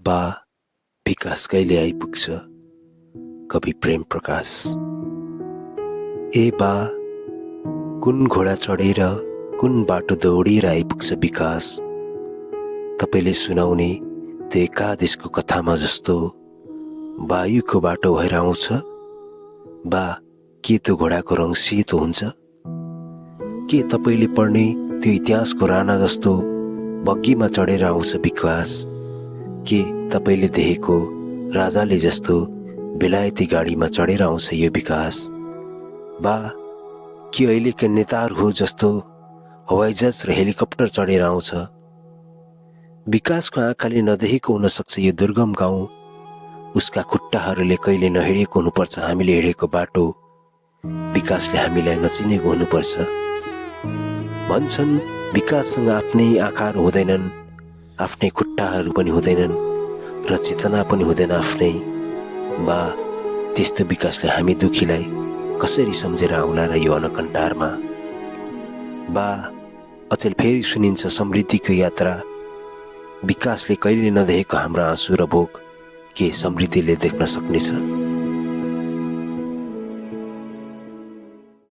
बा विकास कहिले आइपुग्छ? कवि प्रेम प्रकाश। ए बा, कुन घोडा चढेर कुन बाटो दौडिएर आइपुग्छ विकास? तपाईँले सुनाउने त्यो एकादेशको कथामा जस्तो वायुको बाटो भएर आउँछ? बा, के त्यो घोडाको रङ सेतो हुन्छ? के तपाईँले पढ्ने त्यो इतिहासको राणा जस्तो बग्गीमा चढेर आउँछ विकास? के तपाईँले देखेको राजाले जस्तो बेलायती गाडीमा चढेर आउँछ यो विकास? बा, के अहिलेका नेताहरू जस्तो हवाईजहाज र हेलिकप्टर चढेर आउँछ? विकासको आँखाले नदेखेको हुन सक्छ यो दुर्गम गाउँ। उसका खुट्टाहरूले कहिले नहिँडेको हुनुपर्छ हामीले हिँडेको बाटो। विकासले हामीलाई नचिनेको हुनुपर्छ। भन्छन् विकाससँग आफ्नै आँखाहरू हुँदैनन्, आफ्नै खुट्टाहरू पनि हुँदैनन् र चेतना पनि हुँदैन आफ्नै। बा, त्यस्तो विकासले हामी दुखीलाई कसरी सम्झेर आउला र यो अनकन्टारमा? बा, अचेल फेरि सुनिन्छ समृद्धिको यात्रा। विकासले कहिले नदेखेको हाम्रो आँसु र भोग के समृद्धिले देख्न सक्नेछ?